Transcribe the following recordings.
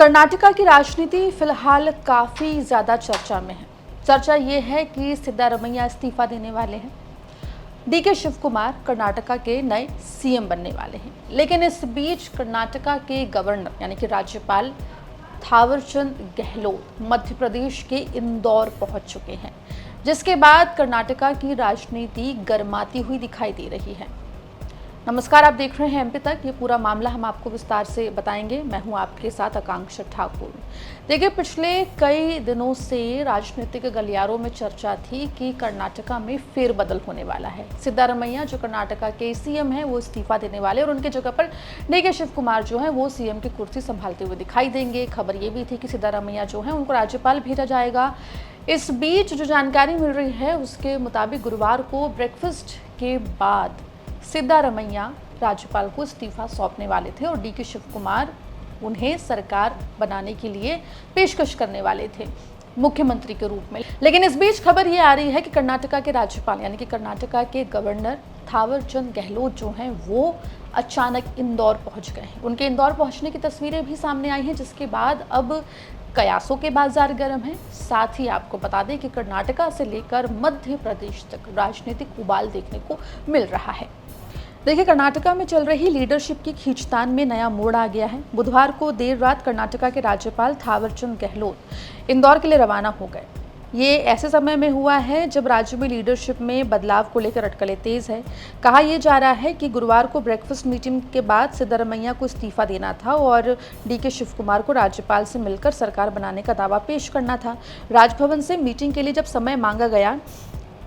कर्नाटका की राजनीति फिलहाल काफी ज्यादा चर्चा में है। चर्चा ये है कि सिद्धारमैया इस्तीफा देने वाले हैं, डीके शिव कुमार कर्नाटका के नए सीएम बनने वाले हैं। लेकिन इस बीच कर्नाटका के गवर्नर यानी कि राज्यपाल थावरचंद गहलोत मध्य प्रदेश के इंदौर पहुंच चुके हैं, जिसके बाद कर्नाटका की राजनीति गर्माती हुई दिखाई दे रही है। नमस्कार, आप देख रहे हैं एमपी तक। ये पूरा मामला हम आपको विस्तार से बताएंगे। मैं हूं आपके साथ आकांक्षा ठाकुर। देखिए, पिछले कई दिनों से राजनीतिक गलियारों में चर्चा थी कि कर्नाटका में फेरबदल होने वाला है। सिद्धारमैया जो कर्नाटका के सीएम हैं वो इस्तीफा देने वाले और उनकी जगह पर डीके शिव कुमार जो है वो सीएम की कुर्सी संभालते हुए दिखाई देंगे। खबर ये भी थी कि सिद्धारमैया जो है उनको राज्यपाल भेजा जाएगा। इस बीच जो जानकारी मिल रही है उसके मुताबिक गुरुवार को ब्रेकफास्ट के बाद सिद्धारमैया राज्यपाल को इस्तीफा सौंपने वाले थे और डीके शिव कुमार उन्हें सरकार बनाने के लिए पेशकश करने वाले थे मुख्यमंत्री के रूप में। लेकिन इस बीच खबर ये आ रही है कि कर्नाटका के राज्यपाल यानी कि कर्नाटका के गवर्नर थावरचंद गहलोत जो हैं वो अचानक इंदौर पहुंच गए हैं। उनके इंदौर पहुंचने की तस्वीरें भी सामने आई हैं, जिसके बाद अब कयासों के बाजार गर्म हैं। साथ ही आपको बता दें कि कर्नाटका से लेकर मध्य प्रदेश तक राजनीतिक उबाल देखने को मिल रहा है। देखिए, कर्नाटका में चल रही लीडरशिप की खींचतान में नया मोड़ आ गया है। बुधवार को देर रात कर्नाटका के राज्यपाल थावरचंद गहलोत इंदौर के लिए रवाना हो गए। ये ऐसे समय में हुआ है जब राज्य में लीडरशिप में बदलाव को लेकर अटकलें तेज है। कहा यह जा रहा है कि गुरुवार को ब्रेकफास्ट मीटिंग के बाद सिद्धारमैया को इस्तीफा देना था और डीके शिव कुमार को राज्यपाल से मिलकर सरकार बनाने का दावा पेश करना था। राजभवन से मीटिंग के लिए जब समय मांगा गया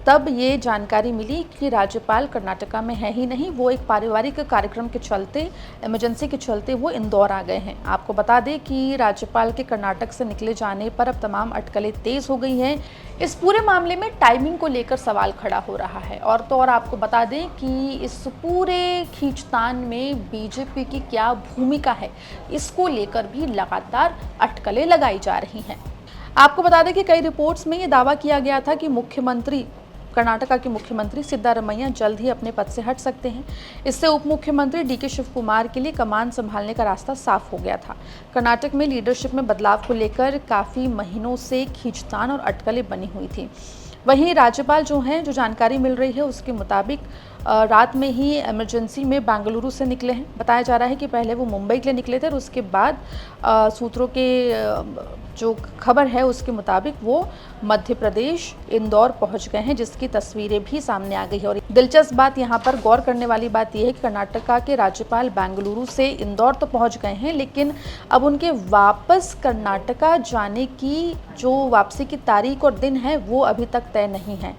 तब ये जानकारी मिली कि राज्यपाल कर्नाटका में है ही नहीं, वो एक पारिवारिक कार्यक्रम के चलते, इमरजेंसी के चलते वो इंदौर आ गए हैं। आपको बता दें कि राज्यपाल के कर्नाटक से निकले जाने पर अब तमाम अटकलें तेज हो गई हैं। इस पूरे मामले में टाइमिंग को लेकर सवाल खड़ा हो रहा है। और तो और आपको बता दें कि इस पूरे खींचतान में बीजेपी की क्या भूमिका है, इसको लेकर भी लगातार अटकलें लगाई जा रही हैं। आपको बता दें कि कई रिपोर्ट्स में ये दावा किया गया था कि कर्नाटका के मुख्यमंत्री सिद्धारमैया जल्द ही अपने पद से हट सकते हैं। इससे उप मुख्यमंत्री डीके शिव कुमार के लिए कमान संभालने का रास्ता साफ हो गया था। कर्नाटक में लीडरशिप में बदलाव को लेकर काफ़ी महीनों से खींचतान और अटकलें बनी हुई थी। वहीं राज्यपाल जो हैं, जो जानकारी मिल रही है उसके मुताबिक रात में ही इमरजेंसी में बेंगलुरु से निकले हैं। बताया जा रहा है कि पहले वो मुंबई के लिए निकले थे और उसके बाद सूत्रों के जो खबर है उसके मुताबिक वो मध्य प्रदेश इंदौर पहुंच गए हैं, जिसकी तस्वीरें भी सामने आ गई है। और दिलचस्प बात यहाँ पर गौर करने वाली बात यह है कि कर्नाटका के राज्यपाल बेंगलुरु से इंदौर तो पहुंच गए हैं, लेकिन अब उनके वापस कर्नाटका जाने की जो वापसी की तारीख और दिन है वो अभी तक तय नहीं है।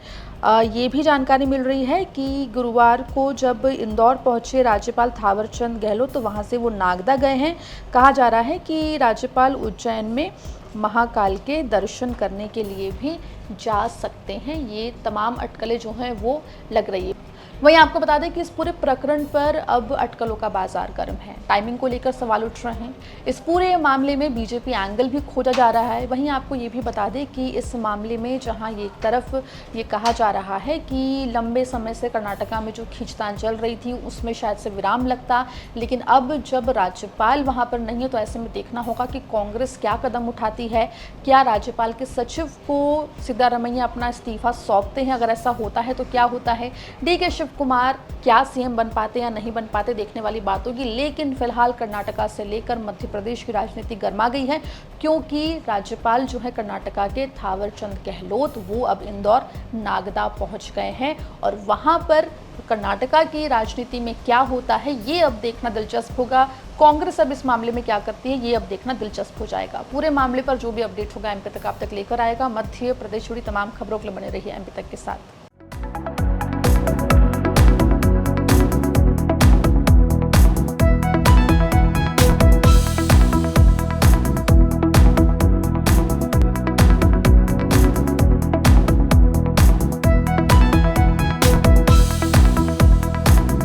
ये भी जानकारी मिल रही है कि गुरुवार को जब इंदौर पहुंचे राज्यपाल थावरचंद गहलोत तो वहां से वो नागदा गए हैं। कहा जा रहा है कि राज्यपाल उज्जैन में महाकाल के दर्शन करने के लिए भी जा सकते हैं। ये तमाम अटकलें जो हैं वो लग रही है। वहीं आपको बता दें कि इस पूरे प्रकरण पर अब अटकलों का बाजार गर्म है। टाइमिंग को लेकर सवाल उठ रहे हैं। इस पूरे मामले में बीजेपी एंगल भी खोजा जा रहा है। वहीं आपको ये भी बता दें कि इस मामले में जहां एक तरफ ये कहा जा रहा है कि लंबे समय से कर्नाटका में जो खींचतान चल रही थी उसमें शायद से विराम लगता, लेकिन अब जब राज्यपाल वहां पर नहीं है तो ऐसे में देखना होगा कि कांग्रेस क्या कदम उठाती है। क्या राज्यपाल के सचिव को सिद्धारमैया अपना इस्तीफा सौंपते हैं? अगर ऐसा होता है तो क्या होता है? डीके शिव कुमार क्या सीएम बन पाते या नहीं बन पाते, देखने वाली बात होगी। लेकिन फिलहाल कर्नाटका से लेकर मध्य प्रदेश की राजनीति गर्मा गई है, क्योंकि राज्यपाल जो है कर्नाटका के थावरचंद गहलोत वो अब इंदौर नागदा पहुंच गए हैं और वहां पर कर्नाटका की राजनीति में क्या होता है ये अब देखना दिलचस्प होगा। कांग्रेस अब इस मामले में क्या करती है ये अब देखना दिलचस्प हो जाएगा। पूरे मामले पर जो भी अपडेट होगा एमपी तक आप तक लेकर आएगा। मध्य प्रदेश जुड़ी तमाम खबरों के लिए बने रहिए एमपी तक के साथ।